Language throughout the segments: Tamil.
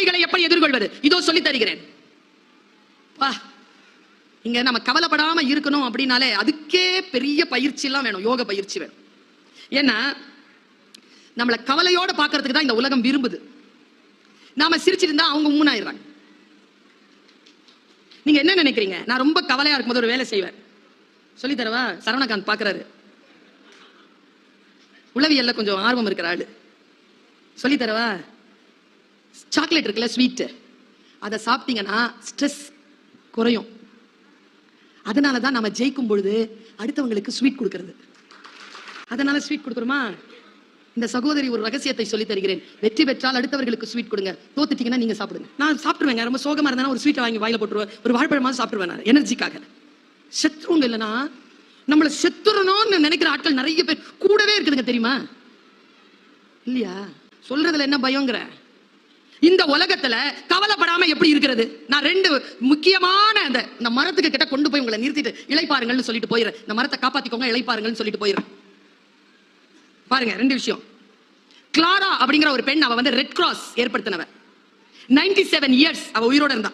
கவலைகளை எப்படி எதிர்கொள்வது இதோ சொல்லி தருகிறேன். இங்க நம்ம கவலைப்படாம இருக்கணும் அப்படின்னாலே அதுக்கே பெரிய பயிற்சி எல்லாம் வேணும், யோக பயிற்சி வேணும். ஏன்னா நம்மளை கவலையோட பாக்குறதுக்கு தான் இந்த உலகம் விரும்புது. நாம சிரிச்சிட்டு இருந்தா அவங்க உம்முனாயிடுறாங்க. நீங்க என்ன நினைக்கிறீங்க? நான் ரொம்ப கவலையா இருக்கும்போது ஒரு வேலை செய்வேன், சொல்லி தரவா? சரவணகாந்த் பாக்குறாரு, உளவியல்ல கொஞ்சம் ஆர்வம் இருக்கிற ஆளு, சொல்லி தரவா? சாக்லேட் இருக்குல்ல, ஸ்வீட், அதை சாப்பிட்டீங்கன்னா ஸ்ட்ரெஸ் குறையும். அதனாலதான் நம்ம ஜெயிக்கும் பொழுது அடுத்தவங்களுக்கு ஸ்வீட் கொடுக்கிறது. அதனால ஸ்வீட் கொடுக்குறோமா? இந்த சகோதரி ஒரு ரகசியத்தை சொல்லி தருகிறேன். வெற்றி பெற்றால் அடுத்தவர்களுக்கு ஸ்வீட் கொடுங்க, தோத்துட்டீங்கன்னா நீங்க சாப்பிடுங்க. நான் சாப்பிடுவேங்க, ரொம்ப சோகமா இருந்தா ஒரு ஸ்வீட்டை வாங்கி வாயில போட்டுருவேன், ஒரு வாழைப்பழமா சாப்பிடுவேன் நான் எனர்ஜிக்காக. செத்துருங்க இல்லைன்னா நம்மள செத்துறணும்னு நினைக்கிற ஆட்கள் நிறைய பேர் கூடவே இருக்குதுங்க, தெரியுமா? இல்லையா? சொல்றதுல என்ன பயங்கர? இந்த உலகத்துல கவலைப்படாம எப்படி இருக்கிறது? நான் ரெண்டு முக்கியமான இந்த மரத்துக்கு கிட்ட கொண்டு போய் உங்களை நிறுத்திட்டு இளைப்பாருங்கள்னு சொல்லிட்டு போயிடுறேன். இந்த மரத்தை காப்பாத்திக்கோங்க, இளைப்பாருங்கள்னு சொல்லிட்டு போயிடுறேன். பாருங்க, ரெண்டு விஷயம். கிளாரா அப்படிங்கிற ஒரு பெண், அவ ரெட் கிராஸ் ஏற்படுத்தினவ. 97 இயர்ஸ் அவ உயிரோட இருந்தா.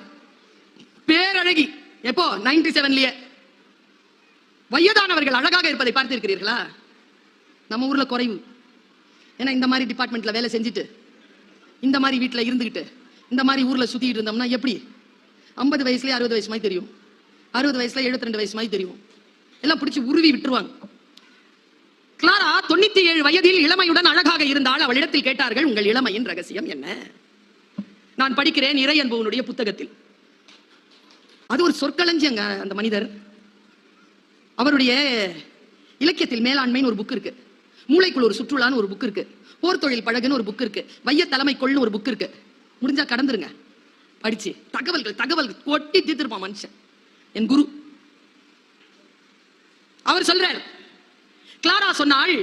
பேரழகி. எப்போ? 97லயே. வயதானவர்கள் அழகாக இருப்பதை பார்த்திருக்கிறீர்களா? நம்ம ஊர்ல குறைவு. ஏன்னா இந்த மாதிரி டிபார்ட்மெண்ட்ல வேலை செஞ்சுட்டு, இந்த மாதிரி வீட்டுல இருந்துகிட்டு, இந்த மாதிரி ஊர்ல சுத்திட்டு இருந்தோம்னா எப்படி 50 வயசுலயே 60 வயசு மாதிரி தெரியும், 60 வயசுல 72 வயசு மாதிரி தெரியும். எல்லாம் பிடிச்சி உருவி விட்டுருவாங்க. கிளாரா 97 வயதில் இளமையுடன் அழகாக இருந்தால் அவளிடத்தில் கேட்டார்கள், உங்கள் இளமையின் ரகசியம் என்ன? நான் படிக்கிறேன் இறையன்புவனுடைய புத்தகத்தில். அது ஒரு சொற்களஞ்சியங்க. அந்த மனிதர், அவருடைய இலக்கியத்தில் மேலாண்மைன்னு ஒரு புக் இருக்கு, மூளைக்குள் ஒரு சுற்றுலான்னு ஒரு புக் இருக்கு, போர் தொழில் பழகுன்னு ஒரு புக் இருக்கு, வைய தலைமை கொள்னு ஒரு புக் இருக்கு. முடிஞ்சா கடந்துருங்க, படிச்சு தகவல்கள் கொட்டி தீர்த்திருப்பான் மனுஷன். என் குரு அவர் சொல்றார், கிளாரா சொன்னாள்,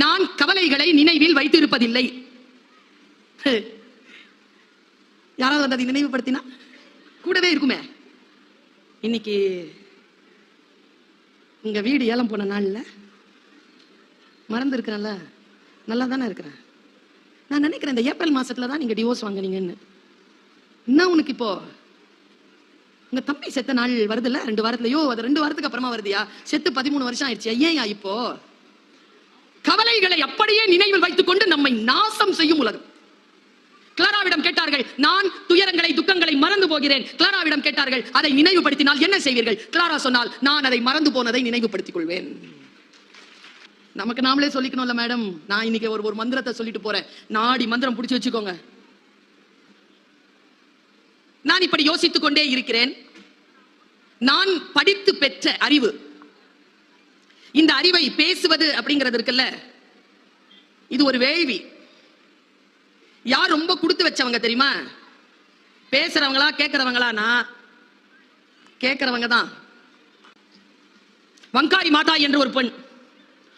நான் கவலைகளை நினைவில் வைத்திருப்பதில்லை. யாராவது வந்து அதை நினைவுபடுத்தினா கூடவே இருக்குமே. இன்னைக்கு உங்க வீடு ஏலம் போன நாள்ல மறந்து இருக்கிறேன்ல, நல்லா தானே இருக்கிறேன். நான் நினைக்கிறேன் இந்த ஏப்ரல் மாசத்துல தான் நீங்க டிவோர்ஸ் வாங்குனீங்கன்னு. என்ன உனக்கு இப்போ உங்க தம்பி செத்த நாள் வருதுல்ல 2 வாரத்துலயோ, அது 2 வாரத்துக்கு அப்புறமா வருதியா? செத்து 13 வருஷம் ஆயிடுச்சு. ஏன் இப்போ? கவலைகளை அப்படியே நினைவில் வைத்துக் கொண்டு நம்மை நாசம் செய்யும் உலகம். கிளாராவிடம் கேட்டார்கள், நான் துயரங்களை துக்கங்களை மறந்து போகிறேன். கிளாராவிடம் கேட்டார்கள், அதை நினைவுபடுத்தினால் என்ன செய்வீர்கள்? கிளாரா சொன்னால், நான் அதை மறந்து போனதை நினைவுபடுத்திக் கொள்வேன். நமக்கு நாமளே சொல்லிக்கணும்ல மேடம். நான் இன்னைக்கு ஒரு மந்திரத்தை சொல்லிட்டு போறேன், நாடி மந்திரம் பிடிச்சு வச்சுக்கோங்க. நான் இப்படி யோசித்துக் கொண்டே இருக்கிறேன். நான் படித்து பெற்ற அறிவு, இந்த அறிவை பேசுவது அப்படிங்கிறது இருக்குல்ல, இது ஒரு வேள்வி. யார் ரொம்ப கொடுத்து வச்சவங்க தெரியுமா? பேசுறவங்களா கேட்கிறவங்களா? கேட்கிறவங்க தான். வங்காரி மாதா என்று ஒரு பெண்,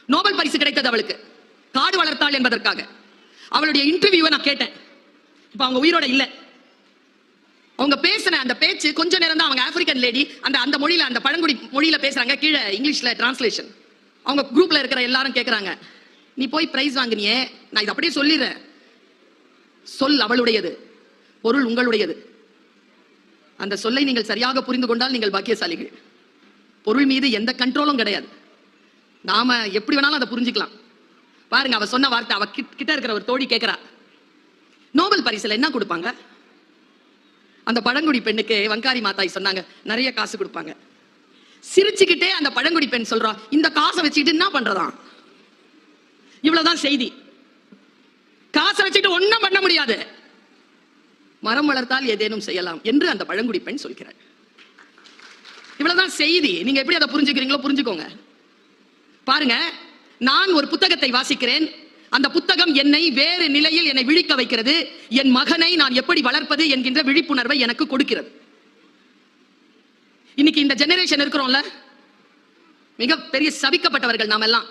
நோபல் பரிசு கிடைத்தது அவளுக்கு, காடு வளர்த்தாள் என்பதற்காக. அவளுடைய இன்டர்வியூவை நான் கேட்டேன். இப்ப அவங்க உயிரோட இல்ல. அவங்க பேசின அந்த பேச்சு கொஞ்ச நேரம் தான். அவங்க ஆப்பிரிக்கன் லேடி, அந்த மொழியில, அந்த பழங்குடி மொழியில பேசுறாங்க. கீழே இங்கிலீஷ்ல டிரான்ஸ்லேஷன். அவங்க குரூப்ல இருக்கிற எல்லாரும் கேட்கறாங்க, நீ போய் பிரைஸ் வாங்கினியே, நான் இதை அப்படியே சொல்லிடுறேன், சொல் அவளுடையது, பொருள் உங்களுடையது. அந்த சொல்லை நீங்கள் சரியாக புரிந்து கொண்டால் நீங்கள் பாக்கியசாலிகள். பொருள் மீது எந்த கண்ட்ரோலும் கிடையாது. நாம எப்படி வேணாலும் அதை புரிஞ்சுக்கலாம். பாருங்க, அவ சொன்ன வார்த்தை. அவ கிட்ட இருக்கிற ஒரு தோழி கேட்கிறா, நோபல் பரிசுல என்ன கொடுப்பாங்க? அந்த பழங்குடி பெண்ணுக்கு வங்காரி மாதாய் சொன்னாங்க, நிறைய காசு கொடுப்பாங்க. சிரிச்சுக்கிட்டே அந்த பழங்குடி பெண் சொல்றா, இந்த காசை வச்சுக்கிட்டு என்ன பண்றதா? இவ்வளவுதான் செய்தி. காசை வச்சுட்டு ஒன்னும் பண்ண முடியாது, மரம் வளர்த்தால் ஏதேனும் செய்யலாம் என்று அந்த பழங்குடி பெண் சொல்கிறார். இவ்வளவுதான் செய்தி. நீங்க எப்படி அதை புரிஞ்சுக்கிறீங்களோ புரிஞ்சுக்கோங்க. பாருங்க, நான் ஒரு புத்தகத்தை வாசிக்கிறேன். அந்த புத்தகம் என்னை வேறு நிலையில் என்னை விழிக்க வைக்கிறது. என் மகனை நான் எப்படி வளர்ப்பது என்கின்ற விழிப்புணர்வை எனக்கு கொடுக்கிறது. இன்னைக்கு இந்த ஜெனரேஷன் இருக்கிறோம்ல, மிக பெரிய சபிக்கப்பட்டவர்கள் நாம எல்லாம்.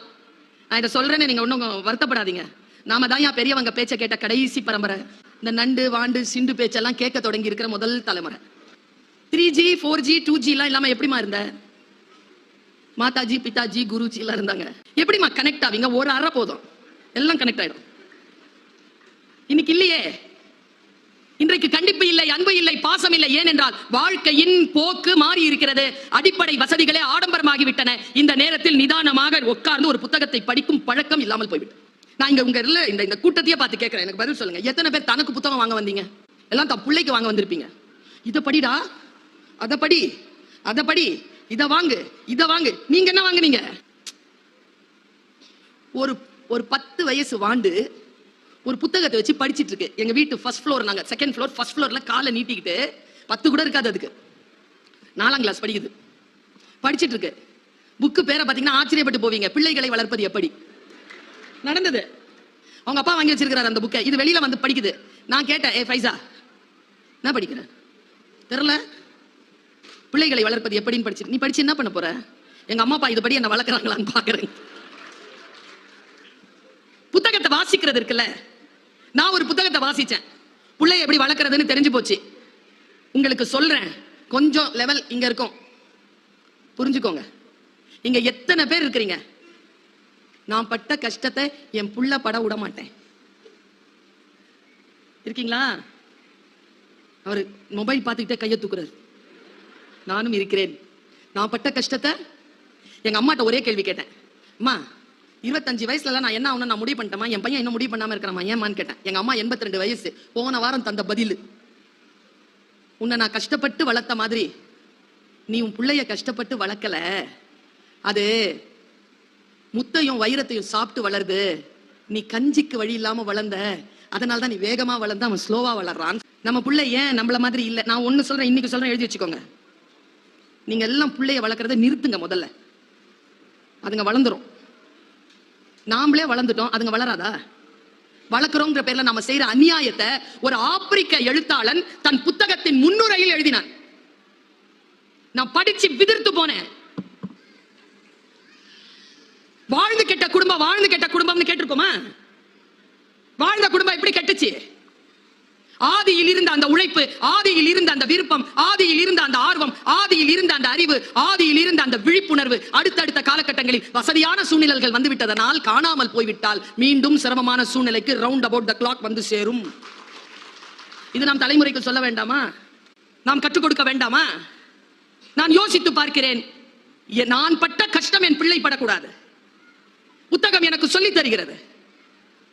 நான் இதை சொல்றேன்னு நீங்க ஒன்னும் வருத்தப்படாதீங்க. நாம தான் பெரியவங்க பேச்சை கேட்ட கடைசி பரம்பரை. இந்த நண்டு வாண்டு சிண்டு பேச்செல்லாம் கேட்க தொடங்கி இருக்கிற முதல் தலைமுறை. 3G 4G 2G எல்லாம் இல்லாம எப்படிமா இருந்த? மாதாஜி பிதாஜி குருஜி எல்லாம் இருந்தாங்க. எப்படிமா கனெக்ட் ஆவீங்க? ஒரு அறை போதும், எல்லாம் கனெக்ட் ஆயிடும். இன்னைக்கு இல்லையே. இன்றைக்கு கண்டிப்பு இல்லை, அன்பு இல்லை, பாசம் இல்லை. ஏனென்றால் வாழ்க்கையின் போக்கு மாறி இருக்கிறது. அடிப்படை வசதிகளே ஆடம்பரமாகிவிட்டன. இந்த நேரத்தில் நிதானமாக உட்கார்ந்து ஒரு புத்தகத்தை படிக்கும் பழக்கம் இல்லாமல் போய்விட்டது. நான் இங்க உங்க இந்த கூட்டத்தையே பார்த்து கேட்கிறேன், எனக்கு பதில் சொல்லுங்க. எத்தனை பேர் தனக்கு புத்தகம் வாங்க வந்தீங்க? எல்லாம் தன் பிள்ளைக்கு வாங்க வந்திருப்பீங்க. இதை படிடா, அதை படி, அதை படி, இதை வாங்கு, இதை வாங்கு. நீங்க என்ன வாங்குனீங்க? ஒரு 10 வயசு வாண்டு ஒரு புத்தகத்தை வச்சு படிச்சிட்டு இருக்கு. எங்க வீட்டு ஃபர்ஸ்ட் ஃப்ளோர், நாங்க செகண்ட் ஃப்ளோர். ஃபர்ஸ்ட் ஃப்ளோர்ல காலை நீட்டிக்கிட்டு 10 கூட இருக்காது, அதுக்கு 4ஆம் கிளாஸ் படிக்குது, படிச்சிட்டு இருக்கு. புக்கு பேரை பாத்தீங்கன்னா ஆச்சரியப்பட்டு போவீங்க. பிள்ளைகளை வளர்ப்பது எப்படி நடந்தது. அவங்க அப்பா வாங்கி வச்சிருக்கிறார் அந்த புக்கை. இது வெளியில வந்து படிக்குது. நான் கேட்டேன், ஏ ஃபைசா, நான் படிக்கிறேன் தெரியல, பிள்ளைகளை வளர்ப்பது எப்படின்னு படிச்சு, நீ படிச்சு என்ன பண்ண போற? எங்க அம்மா அப்பா இது படி என்ன வளர்க்குறாங்களான்னு பாக்குறேன். புத்தகத்தை வாசிக்கிறது இருக்குல்ல, நான் ஒரு புத்தகத்தை வாசிச்சேன், பிள்ளைய எப்படி வளர்க்கறதுன்னு தெரிஞ்சு போச்சு. உங்களுக்கு சொல்றேன், கொஞ்சம் லெவல் இங்க இருக்கும், புரிஞ்சுக்கோங்க. இங்க எத்தனை பேர் இருக்கிறீங்க? நான் பட்ட கஷ்டத்தை என் புள்ள பட விட மாட்டேன். இருக்கீங்களா? அவரு மொபைல் பார்த்துக்கிட்டே கையை தூக்குறாரு. நானும் இருக்கிறேன். நான் பட்ட கஷ்டத்தை எங்க அம்மாட்ட ஒரே கேள்வி கேட்டேன். அம்மா, 25 வயசுல நான் என்ன ஆகணும் நான் முடிவு பண்ணிட்டேமா? என் பையன் இன்னும் முடிவு பண்ணாம இருக்கிறாமா? ஏமான்னு கேட்டேன். எங்க அம்மா 82 வயசு, போன வாரம் தந்த பதில், உன்னை நான் கஷ்டப்பட்டு வளர்த்த மாதிரி நீ உன் பிள்ளைய கஷ்டப்பட்டு வளர்க்கல. அது முத்தையும் வைரத்தையும் சாப்பிட்டு வளருது. நீ கஞ்சிக்கு வழி இல்லாம வளர்ந்த, அதனால்தான் நீ வேகமா வளர்ந்த, அவன் ஸ்லோவா வளர்றான். நம்ம பிள்ளை ஏன் நம்மள மாதிரி இல்ல? நான் ஒண்ணு சொல்றேன், இன்னைக்கு சொல்றேன், எழுதி வச்சுக்கோங்க. நீங்க எல்லாம் பிள்ளைய வளர்க்கறத நிறுத்துங்க முதல்ல. அதுங்க வளர்ந்துரும். நாமளே வளர்ந்துட்டோம், அதுங்க வளராதா? வளர்க்கிறோங்கிற பேர்ல நாம செய்யற அநியாயத்தை ஒரு ஆப்பிரிக்க எழுத்தாளன் தன் புத்தகத்தின் முன்னுரையில் எழுதினான். நான் படிச்சு விதிர்த்து போனேன். வாழ்ந்து கெட்ட குடும்பம், வாழ்ந்து கெட்ட குடும்பம்னு கேட்டிருக்கோமா? வாழ்ந்த குடும்பம் எப்படி கெட்டுச்சு? ஆதியில் இருந்த அந்த உழைப்பு, ஆதியில் இருந்த அந்த விருப்பம், ஆதியில் இருந்த அந்த ஆர்வம், ஆதியில் இருந்த அந்த அறிவு, ஆதியில் இருந்த அந்த விழிப்புணர்வு அடுத்தடுத்த காலகட்டங்களில் வசதியான சூழ்நிலைகள் வந்துவிட்டதனால் காணாமல் போய்விட்டால் மீண்டும் சிரமமான சூழ்நிலைக்கு ரவுண்ட் அபவுட் த கிளாக் வந்து சேரும். இது நாம் தலைமுறைக்கு சொல்ல வேண்டாமா? நாம் கற்றுக் கொடுக்க வேண்டாமா? நான் யோசித்து பார்க்கிறேன், நான் பட்ட கஷ்டம் என் பிள்ளை படக்கூடாது. புத்தகம் எனக்கு சொல்லித் தருகிறது.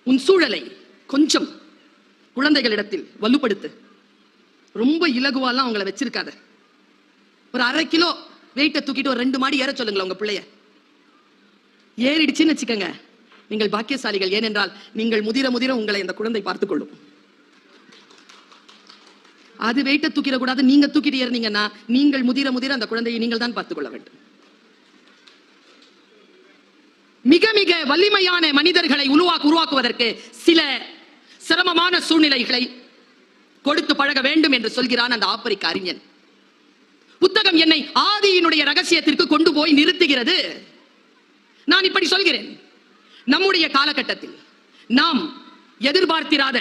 உன் சூழலை கொஞ்சம் குழந்தைகளிடத்தில் வலுப்படுத்து. ரொம்ப இலகுவாலாம் அவங்கள வச்சிருக்காத. ஒரு 1/2 கிலோ வெயிட்ட தூக்கிட்டு ஒரு 2 மாடி ஏற சொல்லுங்களேன் உங்க பிள்ளைய. ஏறிடுச்சுன்னு வச்சுக்கோங்க, நீங்கள் பாக்கியசாலிகள். ஏனென்றால் நீங்கள் முதிர முதிர உங்களை அந்த குழந்தை பார்த்துக் கொள்ளும். அது வெயிட்ட தூக்கிட கூடாது. நீங்க தூக்கிட்டு ஏறினீங்கன்னா நீங்கள் முதிர முதிர அந்த குழந்தையை நீங்கள் தான் பார்த்துக் கொள்ள வேண்டும். மிக மிக வலிமையான மனிதர்களை உருவாக்குவதற்கு சில சிரமமான சூழ்நிலைகளை கொடுத்து பழக வேண்டும் என்று சொல்கிறான் அந்த ஆப்பிரிக்க அறிஞன். புத்தகம் என்னை ஆதியினுடைய ரகசியத்திற்கு கொண்டு போய் நிறுத்துகிறது. நான் இப்படி சொல்கிறேன், நம்முடைய காலகட்டத்தில் நாம் எதிர்பார்த்திராத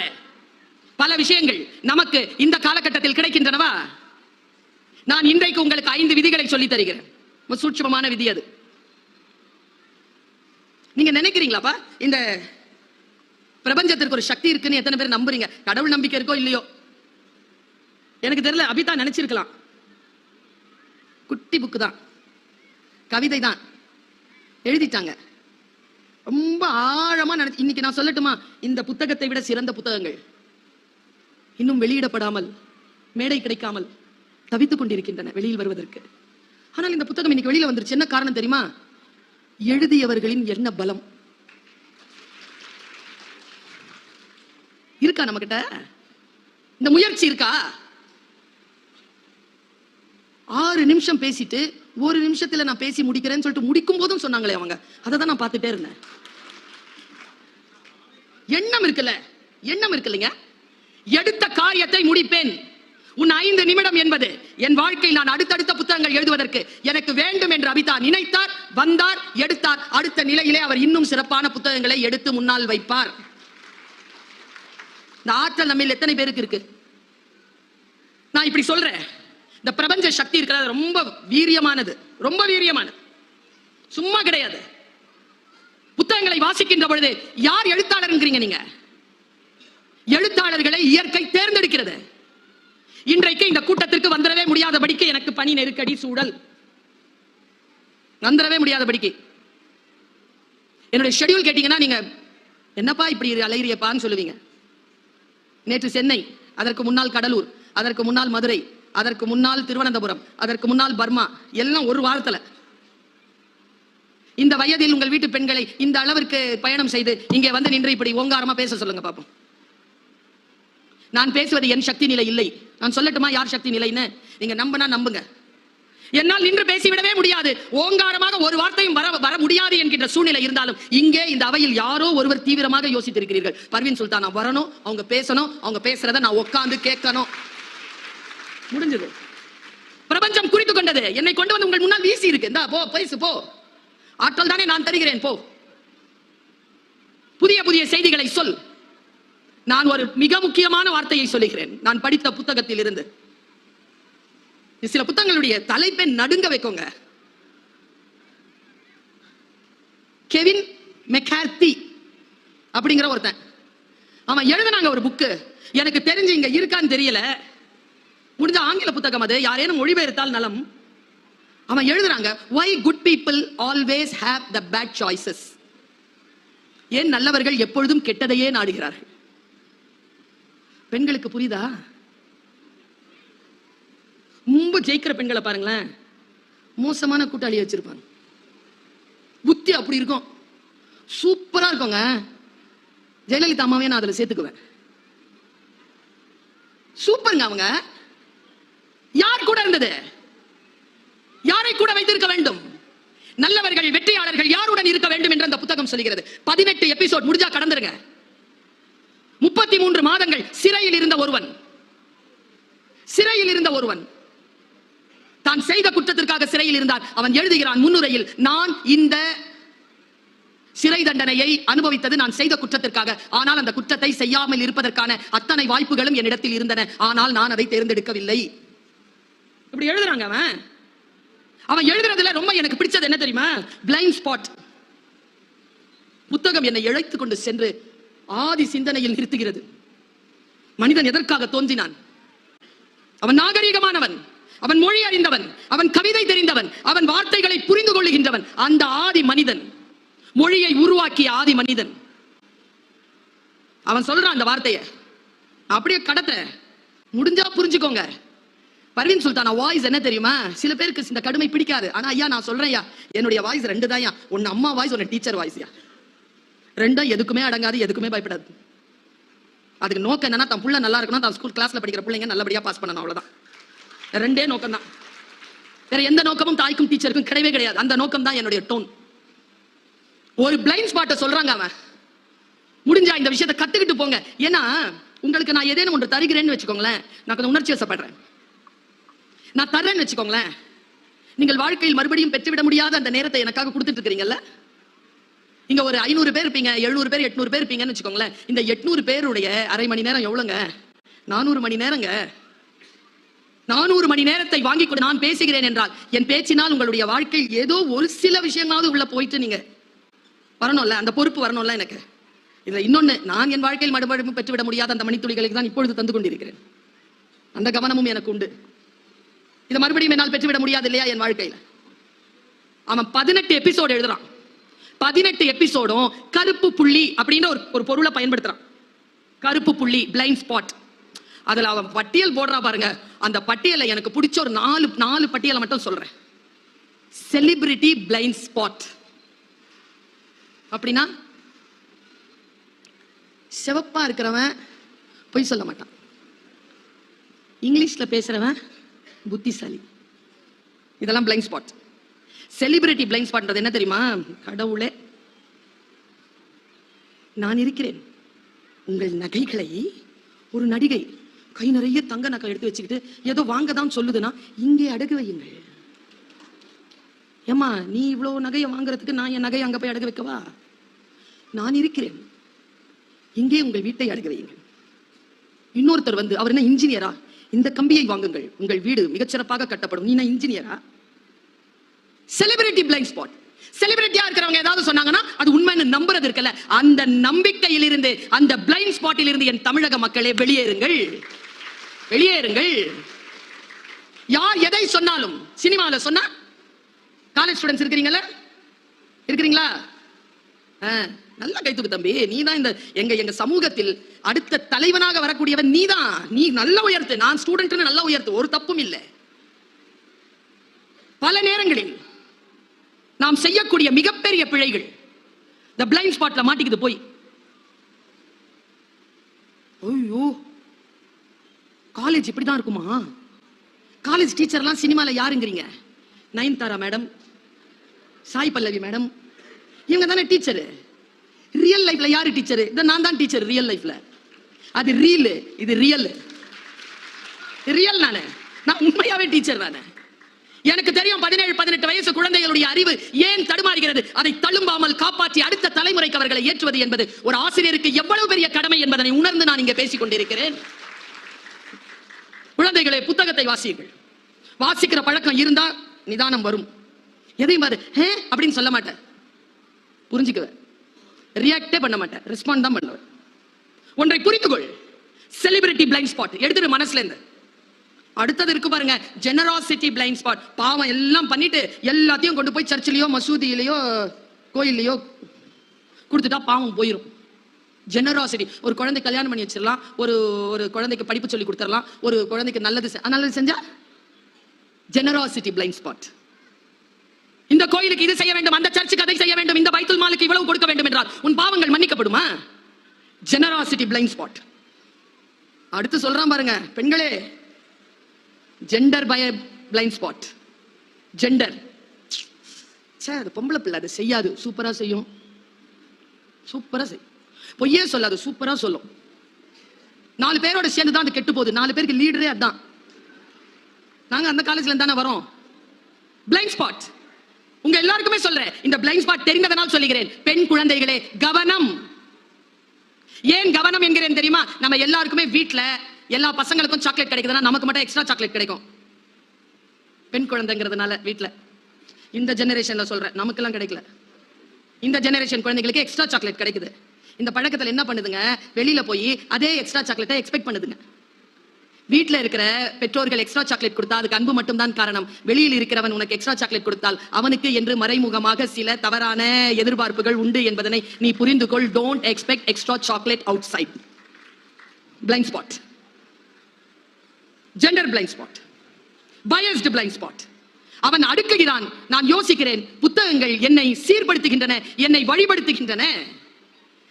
பல விஷயங்கள் நமக்கு இந்த காலகட்டத்தில் கிடைக்கின்றனவா? நான் இன்றைக்கு உங்களுக்கு 5 விதிகளை சொல்லித் தருகிறேன். சூட்சமமான விதி அது. நீங்க நினைக்கிறீங்களாப்பா இந்த பிரபஞ்சத்திற்கு ஒரு சக்தி இருக்குன்னு எத்தனை பேர் நம்புறீங்க? கடவுள் நம்பிக்கை இருக்கோ இல்லையோ எனக்கு தெரியல. அபிதா நினைச்சிருக்கலாம். குட்டி புக்கு தான், கவிதை தான் எழுதிட்டாங்க. ரொம்ப ஆழமா நினைச்சு. இன்னைக்கு நான் சொல்லட்டுமா, இந்த புத்தகத்தை விட சிறந்த புத்தகங்கள் இன்னும் வெளியிடப்படாமல், மேடை கிடைக்காமல் தவித்துக் கொண்டிருக்கின்றன வெளியில் வருவதற்கு. ஆனால் இந்த புத்தகம் இன்னைக்கு வெளியில வந்துருச்சு. என்ன காரணம் தெரியுமா? எழுதியவர்களின் என்ன பலம் இருக்கா நம்ம கிட்ட? இந்த முயற்சி இருக்கா? 6 நிமிஷம் பேசிட்டு 1 நிமிஷத்துல நான் பேசி முடிக்கிறேன்னு சொல்லிட்டு முடிக்கும் போதும் சொன்னாங்களே அவங்க. அதை தான் நான் பார்த்துட்டே இருந்தேன். எண்ணம் இருக்குல்ல, எண்ணம் இருக்குல்லைங்க. எடுத்த காரியத்தை முடிப்பேன். உன் 5 நிமிடம் என்பது என் வாழ்க்கையில் நான் அடுத்தடுத்த புத்தகங்கள் எழுதுவதற்கு எனக்கு வேண்டும் என்று அபிதா நினைத்தார், வந்தார், எடுத்தார். அடுத்த நிலையிலே அவர் இன்னும் சிறப்பான புத்தகங்களை எடுத்து முன்னால் வைப்பார். இந்த ஆற்றல் நம்ம எத்தனை பேருக்கு இருக்கு? நான் இப்படி சொல்றேன், இந்த பிரபஞ்ச சக்தி இருக்கிறது ரொம்ப வீரியமானது, ரொம்ப வீரியமானது, சும்மா கிடையாது. புத்தகங்களை வாசிக்கின்ற பொழுது யார் எழுத்தாளர்ங்கிறீங்க நீங்க? எழுத்தாளர்களை இயற்கை தேர்ந்தெடுக்கிறது. இந்த கூட்டத்திற்கு வந்துடவே முடியாதபடிக்கு எனக்கு பணி நெருக்கடி சூழல், வந்துடவே முடியாதபடிக்கு என்னுடைய ஷெட்யூல் கேட்டீங்கன்னா நீங்க என்னப்பா இப்படி அலையிறியப்பான்னு சொல்லுவீங்க. நேற்று சென்னை, அதற்கு முன்னால் கடலூர், அதற்கு முன்னால் மதுரை, அதற்கு முன்னால் திருவனந்தபுரம், அதற்கு முன்னால் பர்மா, எல்லாம் ஒரு வாரத்துல. இந்த வயதில் உங்கள் வீட்டு பெண்களை இந்த அளவிற்கு பயணம் செய்து இங்கே வந்து நின்று இப்படி ஓங்காரமா பேச சொல்லுங்க பாப்போம். நான் பேசுவது என் சக்தி நிலை இல்லை. நான் சொல்லட்டுமா யார் சக்தி நிலைன்னு? நீங்க நம்பினா நம்புங்க. என்னால் நின்று பேசிவிடவே முடியாது. ஓங்காரமாக ஒரு வார்த்தையும் வர முடியாது என்கின்ற சூழ்நிலை இருந்தாலும் இங்கே இந்த அவையில் யாரோ ஒருவர் தீவிரமாக யோசித்திருக்கிறீர்கள். பர்வீன் சுல்தான் வரணும், அவங்க பேசணும், அவங்க பேசுறத நான் உட்கார்ந்து கேட்கணும். முடிஞ்சது. பிரபஞ்சம் குறித்து கொண்டது. என்னை கொண்டு வந்து உங்கள் முன்னால் வீசி இருக்கு. இந்தா போ, பேசு போ. ஆற்றல் தானே நான் தருகிறேன், போ. புதிய புதிய செய்திகளை சொல். நான் ஒரு மிக முக்கியமான வார்த்தையை சொல்லுகிறேன். நான் படித்த புத்தகத்தில் இருந்து. சில புத்தகங்களுடைய தலைப்பை நடுங்க வைக்கோங்க. கெவின் மெக்கார்த்தி அப்படிங்கிற ஒருத்தன், அவன் எழுதினாங்க ஒரு புக்கு. எனக்கு தெரிஞ்சு இங்க இருக்கான்னு தெரியல, முடிஞ்ச ஆங்கில புத்தகம் அது, யாரேனும் மொழிபெயர்த்தால் நலம். அவன் எழுதுறாங்க, why good people always have the bad choices. ஏன் நல்லவர்கள் எப்பொழுதும் கெட்டதையே நாடுகிறார்கள். பெண்களுக்கு புரியுதா? ரொம்ப ஜெயிக்கிற பெண்களை பாருங்களேன், மோசமான கூட்டாளியை வச்சிருப்பாங்க. புத்தி அப்படி இருக்கும், சூப்பரா இருக்குங்க. ஜெயலலிதா அம்மாவே நான் அதுல சேர்த்துக்குவேன். சூப்பருங்க. அவங்க யார் கூட இருந்தது? யாரை கூட வைத்திருக்க வேண்டும்? நல்லவர்கள், வெற்றியாளர்கள் யாருடன் இருக்க வேண்டும் என்று அந்த புத்தகம் சொல்கிறது. 18 எபிசோட் முடிஞ்சா கடந்துருங்க. 33 மாதங்கள் சிறையில் இருந்த ஒருவன் தான் செய்த குற்றத்திற்காக சிறையில் இருந்தார். அவன் எழுதுகிறான் முன்னுரையில், நான் இந்த சிறை தண்டனையை அனுபவித்தது நான் செய்த குற்றத்திற்காக. ஆனால் அந்த குற்றத்தை செய்யாமல் இருப்பதற்கான அத்தனை வாய்ப்புகளும் என்னிடத்தில் இருந்தன. ஆனால் நான் அதை தேர்ந்தெடுக்கவில்லை. இப்படி எழுதுறாங்க. அவன் எழுதுறதுல ரொம்ப எனக்கு பிடிச்சது என்ன தெரியுமா? Blind spot. புத்தகம் என்னை இழைத்துக் கொண்டு சென்று ஆதி சிந்தனையில் நிறுத்துகிறது. மனிதன் எதற்காக தோன்றினான்? அவன் நாகரீகமானவன், அவன் மொழி அறிந்தவன், அவன் கவிதை தெரிந்தவன், அவன் வார்த்தைகளை புரிந்து கொள்ளுகின்றவன். அந்த ஆதி மனிதன், மொழியை உருவாக்கிய ஆதி மனிதன், அவன் சொல்றான் அந்த வார்த்தையை. அப்படியே கடத்த முடிஞ்சா புரிஞ்சுக்கோங்க. பர்வீன் சுல்தான் வாய்ஸ் என்ன தெரியுமா? சில பேருக்கு இந்த கடுமை பிடிக்காது. ஆனா ஐயா நான் சொல்றேன், என்னுடைய வாய்ஸ் 2 தான். ஒன்னு அம்மா வாய்ஸ், ஒன்னு டீச்சர் வாய்ஸ். ரெண்டும் எதுக்குமே அடங்காது, எதுக்குமே பயப்படாது. அதுக்கு நோக்கம் என்னன்னா, தன் புள்ள நல்லா இருக்கணும், தான் ஸ்கூல் கிளாஸ்ல படிக்கிற பிள்ளைங்க நல்லபடியா பாஸ் பண்ணணும், அவ்வளவுதான். 2 நோக்கம் தான். வேற எந்த நோக்கமும் தாய்க்கும் டீச்சருக்கும் கிடையவே கிடையாது. அந்த நோக்கம் தான் என்னுடைய டோன். ஒரு பிளைண்ட் ஸ்பாட்டை சொல்றாங்க அவன். முடிஞ்சா இந்த விஷயத்தை கத்துக்கிட்டு போங்க. ஏன்னா உங்களுக்கு நான் ஏதேனும் ஒன்று தருகிறேன்னு வச்சுக்கோங்களேன், நான் கொஞ்சம் உணர்ச்சி வசப்படுறேன், நான் தர்றேன்னு வச்சுக்கோங்களேன், நீங்கள் வாழ்க்கையில் மறுபடியும் பெற்றுவிட முடியாத அந்த நேரத்தை எனக்காக கொடுத்துட்டு இருக்கிறீங்கல்ல. இங்க ஒரு 500 பேர் இருப்பீங்க, 700 பேர், 800 பேர் இருப்பீங்கன்னு வச்சுக்கோங்களேன். இந்த 800 பேருடைய அரை மணி நேரம் எவ்வளவுங்க? 400 மணி நேரங்க. 400 மணி நேரத்தை வாங்கி கொண்டு நான் பேசுகிறேன் என்றால், என் பேச்சினால் உங்களுடைய வாழ்க்கையில் ஏதோ ஒரு சில விஷயமாவது உள்ள போயிட்டு நீங்க வரணும்ல, அந்த பொறுப்பு வரணும்ல எனக்கு. இதுல இன்னொன்னு, நான் என் வாழ்க்கையில் மறுபடியும் பெற்றுவிட முடியாத அந்த மணித்துளிகளுக்கு தான் இப்பொழுது தந்து கொண்டிருக்கிறேன். அந்த கவனமும் எனக்கு உண்டு. இதை மறுபடியும் என்னால் பெற்றுவிட முடியாது இல்லையா என் வாழ்க்கையில. அவன் 18 எபிசோடு எழுதுறான். 18 எபிசோடும் கருப்பு புள்ளி அப்படின்ற ஒரு பொருளை பயன்படுத்துறான். கருப்பு புள்ளி, பிளைண்ட் ஸ்பாட். அதுல அவன் பட்டியல் போடுறா பாருங்க. அந்த பட்டியலை எனக்கு பிடிச்ச ஒரு 4 பட்டியலை மட்டும் சொல்றேன். செலிபிரிட்டி பிளைண்ட் ஸ்பாட் அப்படின்னா, சிவப்பா இருக்கிறவன் பொய் சொல்ல மாட்டான், இங்கிலீஷ்ல பேசுறவன் புத்திசாலி. இதெல்லாம் blind spot. Celebrity blind spot என்ன தெரியுமா? கடவுளே, நான் இருக்கிறேன். உங்கள் நகைகளை ஒரு நடிகை கை நிறைய தங்க நகை எடுத்து வச்சுக்கிட்டு ஏதோ வாங்க தான் சொல்லுதுன்னா, இங்கே அடகு வையுங்கள். ஏமா நீ இவ்வளவு நகையை வாங்குறதுக்கு நான் என் நகையை அங்க போய் அடகு வைக்கவா? நான் இருக்கிறேன், இங்கே உங்கள் வீட்டை அடகு வையுங்கள். இன்னொருத்தர் வந்து, அவர் என்ன இன்ஜினியரா? இந்த கம்பியை வாங்குங்கள், உங்கள் வீடு மிகச்சிறப்பாக கட்டப்படும். நீ இன்ஜினியரா? Celebrity blind spot. செலிபிரிட்டியா இருக்கிறவங்க ஏதாவது சொன்னாங்கன்னா அது உண்மைன்னு நம்புறது இருக்குல்ல, அந்த நம்பிக்கையில் இருந்து, அந்த பிளைண்ட் ஸ்பாட்டில் இருந்து என் தமிழக மக்களே வெளியேறுங்கள், வெளியேறுங்கள். யார் எதை சொன்னாலும் சினிமாவில் சொன்னா காலேஜ் ஸ்டூடெண்ட்ஸ் இருக்கிறீங்களா? நல்ல கைத்துக்கு தம்பி, நீ தான் இந்த எங்க சமூகத்தில் அடுத்த தலைவனாக வரக்கூடியவன் நீதான். நீ நல்ல உயர்த்து, நான் ஸ்டூடெண்ட் நல்ல உயர்த்து, ஒரு தப்பும் இல்லை. பல நேரங்களில் நாம் செய்யக்கூடிய மிகப்பெரிய பிழைகள் இந்த பிளைண்ட் ஸ்பாட்ல மாட்டிக்குது போய். ஐயோ, காலேஜ் இப்படிதான் இருக்குமா? காலேஜ் டீச்சர்லாம் சினிமால யாருங்கிறீங்க? நயன்தாரா மேடம், சாய் பல்லவி மேடம், இவங்க தானே டீச்சர். ரியல் லைஃப்ல யாரு டீச்சர்? நான் தான் டீச்சர் ரியல் லைஃப்ல. அது ரியல், இது ரியல். ரியல் நான் உண்மையாவே டீச்சர் தானே. எனக்கு தெரியும் 17-18 வயசு குழந்தைகளுடைய அறிவு ஏன் தடுமாறுகிறது. அதை தழும்பாமல் காப்பாற்றி அடுத்த தலைமுறைக்கு அவர்களை ஏற்றுவது என்பது ஒரு ஆசிரியருக்கு எவ்வளவு பெரிய கடமை என்பதை உணர்ந்து நான் இங்கே பேசிக் கொண்டிருக்கிறேன். குழந்தைகளே, புத்தகத்தை வாசியுங்கள். வாசிக்கிற பழக்கம் இருந்தா நிதானம் வரும். எதையும் பாரு அப்படின்னு சொல்ல மாட்டேன், புரிஞ்சுக்குவேன். ரியாக்டே பண்ண மாட்டேன், ரெஸ்பாண்ட் தான் பண்ணுவேன். ஒன்றை புரிந்துகொள், செலிபிரிட்டி பிளைண்ட் ஸ்பாட் எடுத்துட்டு மனசுல இருந்து. அடுத்தது இருக்கு பாருங்க, ஜெனராசிட்டி பிளைண்ட் ஸ்பாட். பாவம் எல்லாம் பண்ணிட்டு எல்லாத்தையும் கொண்டு போய் சர்ச்சிலேயோ மசூதியிலேயோ கோயிலையோ கொடுத்துட்டா பாவம் போயிடும். ஜெனராசிட்டி. ஒரு குழந்தை கல்யாணம் பண்ணி வச்சிடலாம், ஒரு குழந்தைக்கு படிப்பு சொல்லி கொடுத்துடலாம், ஒரு குழந்தைக்கு நல்லது செஞ்சா ஜெனராசிட்டி பிளைண்ட் ஸ்பாட். இந்த கோயிலுக்கு இது செய்ய வேண்டும், அந்த சர்ச்சுக்கு அதை செய்ய வேண்டும், இந்த பைத்துல் மாலுக்கு இவ்வளவு கொடுக்க வேண்டும் என்றால் உன் பாவங்கள் மன்னிக்கப்படுமா? Generosity blind spot. அடுத்து சொல்றான் பாருங்க, பெண்களே, ஜெண்டர் பய பிளைண்ட் ஸ்பாட். ஜெண்டர், அது பொம்பளை பிள்ளை, அது செய்யாது, சூப்பரா செய்யும், சூப்பரா செய்யும், பொய்யே சொல்லாது, சூப்பரா சொல்லும். 4 பேரோட சேர்ந்து தான் அது கெட்டு போகுது. 4 பேருக்கு லீடரே அதான். நாங்க அந்த காலேஜ்ல தானே வரோம். Blind spot. உங்க எல்லாருக்குமே சொல்றேன், இந்த பிளைண்ட் ஸ்பாட் தெரிந்ததனால் சொல்லுகிறேன். பெண் குழந்தைகளே, கவனம். ஏன் கவனம் என்கிறேன் தெரியுமா? நம்ம எல்லாருக்குமே வீட்டுல எல்லா பசங்களுக்கும் சாக்லேட் கிடைக்குதுன்னா நமக்கு மட்டும் எக்ஸ்ட்ரா சாக்லேட் கிடைக்கும். பெண் குழந்தைங்கிறதுனால வீட்டுல இந்த ஜெனரேஷன்ல சொல்றேன், நமக்கெல்லாம் கிடைக்கல. இந்த ஜெனரேஷன் குழந்தைகளுக்கு எக்ஸ்ட்ரா சாக்லேட் கிடைக்குது. இந்த பழக்கத்தில் என்ன பண்ணுதுங்க, வெளியில போய் அதே எக்ஸ்ட்ரா சாக்லேட்டை எக்ஸ்பெக்ட் பண்ணுதுங்க. வீட்டுல இருக்கிற பெற்றோர்கள் எக்ஸ்ட்ரா சாக்லேட் கொடுத்தா அதுக்கு அன்பு மட்டும் தான் காரணம். வெளியில் இருக்கிறவன் உனக்கு எக்ஸ்ட்ரா சாக்லேட் கொடுத்தால் அவனுக்கு என்று மறைமுகமாக சில தவறான எதிர்பார்ப்புகள் உண்டு என்பதனை நீ புரிந்து கொள். Don't expect extra chocolate outside. Blind spot. Gender blind spot. Biased blind spot. அவன் அடுக்குகிறான், நான் யோசிக்கிறேன், புத்தகங்கள் என்னை சீர்படுத்துகின்றன, என்னை வழிபடுத்துகின்றன.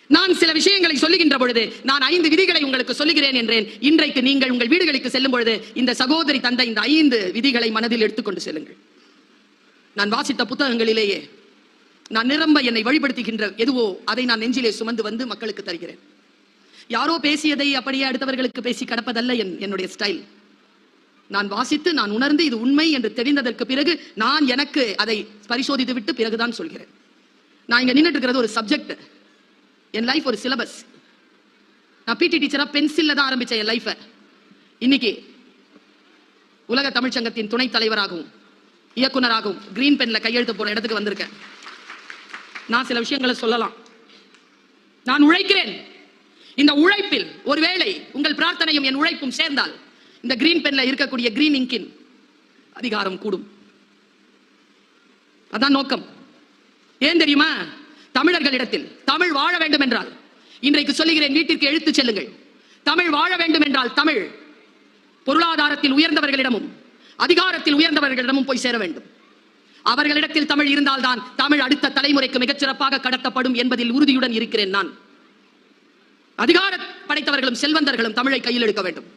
நான் சில விஷயங்களை சொல்லுகின்ற பொழுது நான் 5 விதிகளை உங்களுக்கு சொல்லுகிறேன் என்றேன். இன்றைக்கு நீங்கள் உங்கள் வீடுகளுக்கு செல்லும் பொழுது இந்த சகோதரி தந்த இந்த 5 விதிகளை மனதில் எடுத்துக்கொண்டு செல்லுங்கள். நான் வாசித்த புத்தகங்களிலேயே நான் நிரம்ப என்னை வழிபடுத்துகின்ற எதுவோ அதை நான் நெஞ்சிலே சுமந்து வந்து மக்களுக்கு தருகிறேன். யாரோ பேசியதை அப்படியே அடுத்தவர்களுக்கு பேசி கடப்பதல்ல என்னுடைய ஸ்டைல். நான் வாசித்து நான் உணர்ந்து இது உண்மை என்று தெரிந்ததற்கு பிறகு நான் எனக்கு அதை பரிசோதித்து விட்டு பிறகுதான் சொல்கிறேன். நான் இங்க நின்றுட்டு இருக்கிறது ஒரு சப்ஜெக்ட், என் லைஃப் ஒரு சிலபஸ். நான் பிடி டீச்சரா பென்சில்ல தான் ஆரம்பிச்சேன் என் லைஃப. இன்னைக்கு உலக தமிழ் சங்கத்தின் துணைத் தலைவராகவும் இயக்குனராகவும் கிரீன் பென்ல கையெழுத்து போற இடத்துக்கு வந்திருக்கேன். நான் சில விஷயங்களை சொல்லலாம். நான் உழைக்கிறேன். இந்த உழைப்பில் ஒருவேளை உங்கள் பிரார்த்தனையும் என் உழைப்பும் சேர்ந்தால் இந்த கிரீன் பென்ல இருக்கக்கூடிய கிரீன் இங்கின் அதிகாரம் கூடும். அதான் நோக்கம். ஏன் தெரியுமா? தமிழர்களிடத்தில் தமிழ் வாழ வேண்டும் என்றால், இன்றைக்கு சொல்லுகிறேன், வீட்டிற்கு எழுத்து செல்லுங்கள். தமிழ் வாழ வேண்டும் என்றால் தமிழ் பொருளாதாரத்தில் உயர்ந்தவர்களிடமும் அதிகாரத்தில் உயர்ந்தவர்களிடமும் போய் சேர வேண்டும். அவர்களிடத்தில் தமிழ் இருந்தால்தான் தமிழ் அடுத்த தலைமுறைக்கு மிகச்சிறப்பாக கடத்தப்படும் என்பதில் உறுதியுடன் இருக்கிறேன் நான். அதிகார படைத்தவர்களும் செல்வந்தர்களும் தமிழை கையில் எடுக்க வேண்டும்.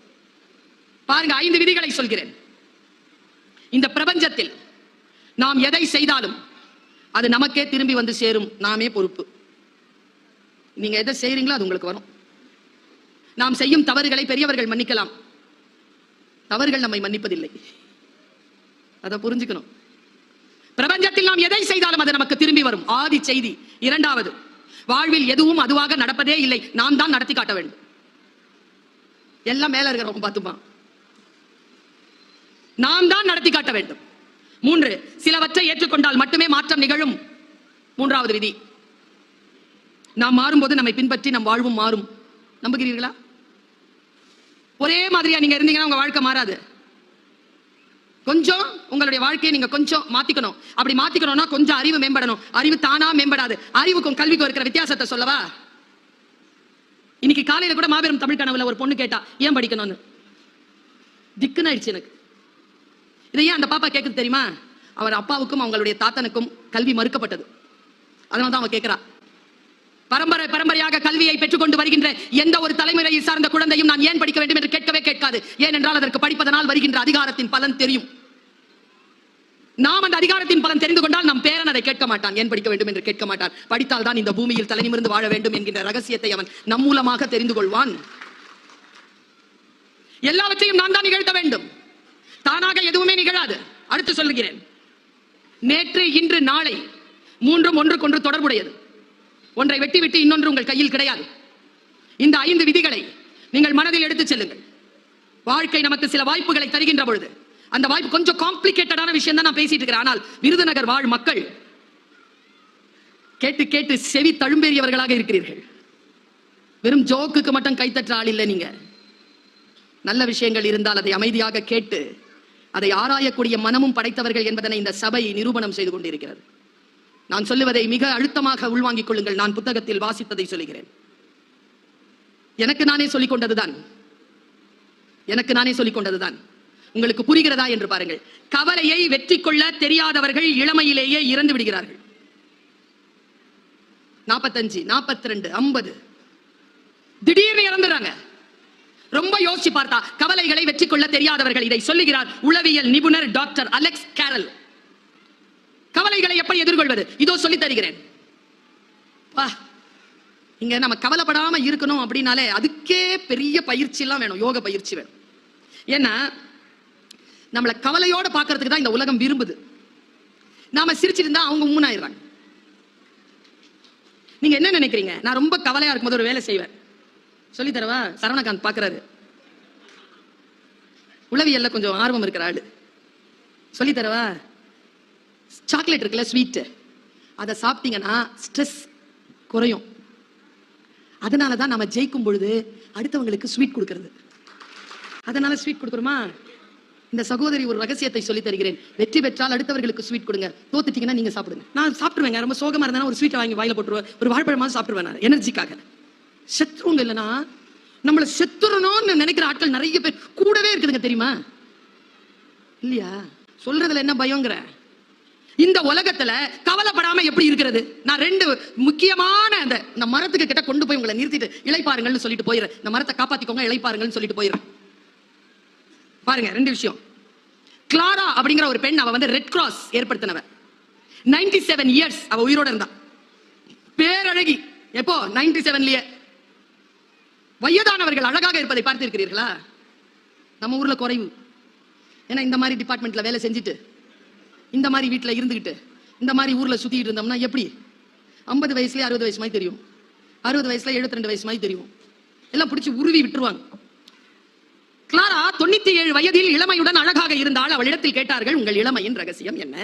பாருங்க, 5 விதிகளை சொல்கிறேன். இந்த பிரபஞ்சத்தில் நாம் எதை செய்தாலும் அது நமக்கே திரும்பி வந்து சேரும். நாமே பொறுப்பு. நீங்க எதை செய்றீங்களோ அது உங்களுக்கு வரும். நாம் செய்யும் தவறுகளை பெரியவர்கள் மன்னிக்கலாம், தவறுகள் நம்மை மன்னிப்பதில்லை. அதை புரிஞ்சுக்கணும். பிரபஞ்சத்தில் நாம் எதை செய்தாலும் அது நமக்கு திரும்பி வரும். ஆதி செய்தி. 2வது, வாழ்வில் எதுவும் அதுவாக நடப்பதே இல்லை, நாம் தான் நடத்தி காட்ட வேண்டும். எல்லாம் மேல இருக்கிறவங்க பார்த்துப்பான், நாம் தான் நடத்தி காட்ட வேண்டும். 3, சிலவற்றை ஏற்றுக்கொண்டால் மட்டுமே மாற்றம் நிகழும். 3வது விதி, நாம் மாறும்போது நம்மை பின்பற்றி நம் வாழ்வும் மாறும். நம்புகிறீர்களா? ஒரே மாதிரியா நீங்க இருந்தீங்கன்னா உங்க வாழ்க்கை மாறாது. கொஞ்சம் உங்களுடைய வாழ்க்கையை நீங்க கொஞ்சம் மாத்திக்கணும். அப்படி மாத்திக்கணும்னா கொஞ்சம் அறிவு மேம்படணும். அறிவு தானா மேம்படாது. அறிவுக்கும் கல்விக்கும் இருக்கிற வித்தியாசத்தை சொல்லவா? இன்னைக்கு காலையில கூட மாபெரும் தமிழ் கனவுல ஒரு பொண்ணு கேட்டா ஏன் படிக்கணும்னு. திக்குன்னு ஆயிடுச்சு எனக்கு. இதை ஏன் அந்த பாப்பா கேட்குது தெரியுமா? அவர் அப்பாவுக்கும் அவங்களுடைய தாத்தனுக்கும் கல்வி மறுக்கப்பட்டது. அதனால தான் அவ கேட்கிறா. பரம்பரை பரம்பரையாக கல்வியை பெற்றுக்கொண்டு வருகின்ற எந்த ஒரு தலைமுறையை சார்ந்த குழந்தையும் நான் ஏன் படிக்க வேண்டும் என்று கேட்கவே கேட்காது. ஏனென்றால் அதற்கு படிப்பதனால் வருகின்ற அதிகாரத்தின் பலன் தெரியும். நாம் அந்த அதிகாரத்தின் பலன் தெரிந்து கொண்டால் நம் பேரன் அதை கேட்க மாட்டான், ஏன் படிக்க வேண்டும் என்று கேட்க மாட்டான். படித்தால் தான் இந்த பூமியில் தலைநிமிர்ந்து வாழ வேண்டும் என்கின்ற ரகசியத்தை அவன் நம் மூலமாக தெரிந்து கொள்வான். எல்லாவற்றையும் நான் தான் நிகழ்த்த வேண்டும். தானாக எதுவுமே நிகழாது. அடுத்து சொல்லுகிறேன். நேற்று இன்று நாளை மூன்றும் ஒன்றுக்கொன்று தொடர்புடையது. ஒன்றை வெட்டி விட்டு இன்னொன்று உங்கள் கையில் கிடையாது. இந்த 5 விதிகளை நீங்கள் மனதில் எடுத்துச் செல்லுங்கள். வாழ்க்கை நமக்கு சில வாய்ப்புகளை தருகின்ற பொழுது அந்த வாய்ப்பு கொஞ்சம் காம்ப்ளிகேட்டடான விஷயம் தான் நான் பேசிட்டு இருக்கிறேன். ஆனால் விருதுநகர் வாழ் மக்கள் கேட்டு கேட்டு செவி தழும்பேறியவர்களாக இருக்கிறீர்கள். வெறும் ஜோக்குக்கு மட்டும் கைத்தற்ற ஆள் இல்லை நீங்க. நல்ல விஷயங்கள் இருந்தால் அதை அமைதியாக கேட்டு அதை ஆராயக்கூடிய மனமும் படைத்தவர்கள் என்பதனை இந்த சபை நிரூபணம் செய்து கொண்டிருக்கிறது. நான் சொல்லுவதை மிக அழுத்தமாக உள்வாங்கிக் கொள்ளுங்கள். நான் புத்தகத்தில் வாசித்ததை சொல்லுகிறேன். எனக்கு நானே சொல்லிக் கொண்டதுதான். உங்களுக்கு புரிகிறதா என்று பாருங்கள். கவலையை வெற்றி கொள்ள தெரியாதவர்கள் இளமையிலேயே இறந்து விடுகிறார்கள். 45, 42, 50 திடீர்னு இறந்துறாங்க. ரொம்ப யோசிச்சு பார்த்தா கவலைகளை வெற்றி கொள்ள தெரியாதவர்கள். இதை சொல்லுகிறார் உளவியல் நிபுணர் டாக்டர் அலெக்ஸ் கேரல். கவலைகளை எப்படி எதிர்கொள்வது இதோ சொல்லி தருகிறேன். இங்க நம்ம கவலைப்படாம இருக்கணும் அப்படின்னாலே அதுக்கே பெரிய பயிற்சி எல்லாம் வேணும். யோக பயிற்சி வேணும். ஏன்னா நம்மளை கவலையோட பார்க்கறதுக்கு தான் இந்த உலகம் விரும்புது. நாம சிரிச்சிட்டு இருந்தா அவங்க உம்முனாயிடுறாங்க. நீங்க என்ன நினைக்கிறீங்க? நான் ரொம்ப கவலையா இருக்கும்போது ஒரு வேலை செய்வேன். சொல்லி தரவா? சரவணகாந்த் பாக்குறாரு. உளவியல்ல கொஞ்சம் ஆர்வம் இருக்கிற ஆளு. சொல்லி தரவா? சாக்லேட் இருக்குல்ல, ஸ்வீட், அதை சாப்பிட்டீங்கன்னா ஸ்ட்ரெஸ் குறையும். அதனாலதான் நம்ம ஜெயிக்கும் பொழுது அடுத்தவங்களுக்கு ஸ்வீட் கொடுக்கிறது. அதனால ஸ்வீட் கொடுக்குறோமா? இந்த சகோதரி ஒரு ரகசியத்தை சொல்லி தருகிறேன். வெற்றி பெற்றால் அடுத்தவர்களுக்கு ஸ்வீட் கொடுங்க, தோத்துட்டீங்கன்னா நீங்க சாப்பிடுங்க. நான் சாப்பிடுவேங்க. ரொம்ப சோகமா இருந்தா ஒரு ஸ்வீட்டை வாங்கி வாயில போட்டுருவேன். ஒரு வாழைப்பழமா சாப்பிடுவேன் நான் எனர்ஜிக்காக. செத்துருங்க இல்லைன்னா நம்மளை செத்துறணும்னு நினைக்கிற ஆட்கள் நிறைய பேர் கூடவே இருக்குதுங்க தெரியுமா? இல்லையா? சொல்றதுல என்ன பயங்கர? இந்த உலகத்துல கவலைப்படாம எப்படி இருக்கிறது? நான் 2 முக்கியமான இந்த மரத்துக்கு கிட்ட கொண்டு போய் உங்களை நிறுத்திட்டு இளைப்பாருங்கள்னு சொல்லிட்டு போயிடுறேன். இந்த மரத்தை காப்பாத்திக்கோங்க, இளைப்பாருங்கள்னு சொல்லிட்டு போயிடுறேன். பாருங்க 2 விஷயம். கிளாரா அப்படிங்கிற ஒரு பெண், அவ ரெட் கிராஸ் ஏற்படுத்தினவ. 97 இயர்ஸ் அவ உயிரோட இருந்தா. பேரழகி. எப்போ? 97லயே. வயதானவர்கள் அழகாக இருப்பதை பார்த்திருக்கிறீர்களா? நம்ம ஊர்ல குறைவு. ஏன்னா இந்த மாதிரி டிபார்ட்மெண்ட்ல வேலை செஞ்சுட்டு இந்த மாதிரி வீட்டுல இருந்துகிட்டு இந்த மாதிரி ஊர்ல சுத்திட்டு இருந்தோம்னா எப்படி 50 வயசுல 60 வயசு மாதிரி தெரியும், 60 வயசுல 72 வயசு மாதிரி தெரியும். எல்லாம் பிடிச்சி உருவி விட்டுருவாங்க. கிளாரா 97 வயதில் இளமையுடன் அழகாக இருந்தால் அவளிடத்தில் கேட்டார்கள், உங்கள் இளமையின் ரகசியம் என்ன?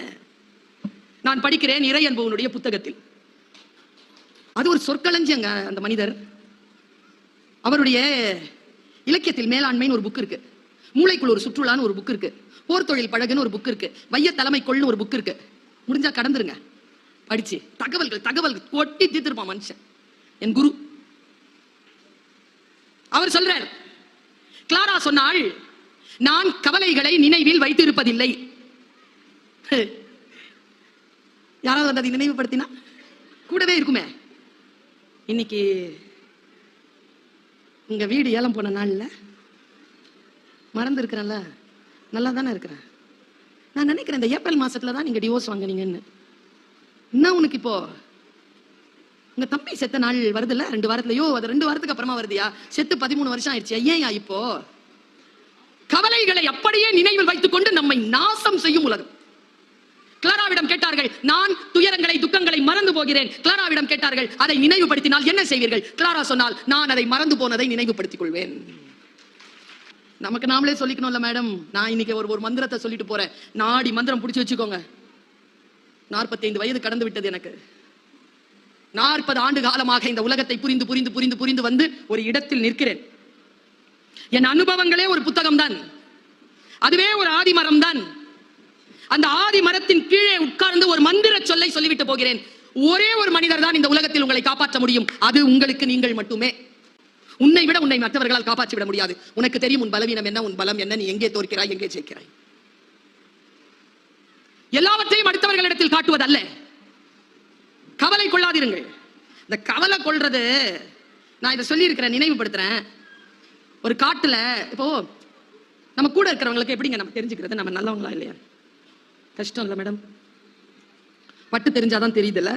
நான் படிக்கிறேன் இறையன்புவனுடைய புத்தகத்தில். அது ஒரு சொற்களஞ்சியங்க. அந்த மனிதர், அவருடைய இலக்கியத்தில் மேலாண்மைன்னு ஒரு புக் இருக்கு, மூளைக்குள் ஒரு சுற்றுலான்னு ஒரு புக் இருக்கு, போர் தொழில் பழகுன்னு ஒரு புக் இருக்கு, வைய தலைமை கொள்னு ஒரு புக் இருக்கு. முடிஞ்சா கடந்துருங்க, படிச்சு தகவல்கள் கொட்டி தீர்த்திருப்பான் மனுஷன். என் குரு அவர் சொல்றார், கிளாரா சொன்னாள், நான் கவலைகளை நினைவில் வைத்திருப்பதில்லை. யாராவது வந்து அதை நினைவுபடுத்தினா கூடவே இருக்குமே. இன்னைக்கு உங்க வீடு ஏலம் போன நாள்ல மறந்து இருக்கிறேன்ல, நல்லா தானே இருக்கிறேன். நான் நினைக்கிறேன் இந்த ஏப்ரல் மாசத்துல தான் நீங்க டிவோர்ஸ் வாங்குனீங்கன்னு. என்ன உனக்கு இப்போ உங்க தம்பி செத்த நாள் வருதுல்ல 2 வாரத்துலயோ, அது 2 வாரத்துக்கு அப்புறமா வருதியா? செத்து 13 வருஷம் ஆயிடுச்சு. ஏன் இப்போ கவலைகளை அப்படியே நினைவில் வைத்துக் கொண்டு நம்மை நாசம் செய்யும் உலகம். கிளாராவிடம் கேட்டார்கள், நான் துயரங்களை துக்கங்களை மறந்து போகிறேன். கிளாராவிடம் கேட்டார்கள், அதை நினைவுபடுத்தினால் என்ன செய்வீர்கள்? கிளாரா சொன்னால், நான் அதை மறந்து போனதை நினைவுபடுத்திக் கொள்வேன். நமக்கு நாமளே சொல்லிக்கணும்ல மேடம். நான் இன்னைக்கு ஒரு மந்திரத்தை சொல்லிட்டு போறேன். நாடி மந்திரம் பிடிச்சு வச்சுக்கோங்க. 45 வயது கடந்து விட்டது எனக்கு. 40 ஆண்டு காலமாக இந்த உலகத்தை புரிந்து புரிந்து புரிந்து புரிந்து வந்து ஒரு இடத்தில் நிற்கிறேன். என் அனுபவங்களே ஒரு புத்தகம் தான், அதுவே ஒரு ஆதிமரம் தான். அந்த ஆதி மரத்தின் கீழே உட்கார்ந்து ஒரு மந்திர சொல்லை சொல்லிவிட்டு போகிறேன். ஒரே ஒரு மனிதர் தான் இந்த உலகத்தில் உங்களை காப்பாற்ற முடியும். அது உங்களுக்கு நீங்கள் மட்டுமே. உன்னை விட உன்னை மற்றவர்களால் காப்பாற்றி விட முடியாது. உனக்கு தெரியும் உன் பலவீனம் என்ன, உன் பலம் என்ன, நீ எங்கே தோற்கிறாய், எங்கே ஜெயிக்கிறாய். எல்லாவற்றையும் அடுத்தவர்களிடத்தில் காட்டுவதல்ல. கவலை கொள்ளாதிருங்கள். இந்த கவலை கொள்றது, நான் இதை சொல்லி இருக்கிறேன், நினைவுபடுத்துறேன். ஒரு காட்டுல இப்போ நம்ம கூட இருக்கிறவங்களுக்கு எப்படிங்க நம்ம தெரிஞ்சுக்கிறது நம்ம நல்லவங்களா இல்லையா? கஷ்டம் இல்ல மேடம், பட்டு தெரிஞ்சாதான் தெரியுதுல்ல.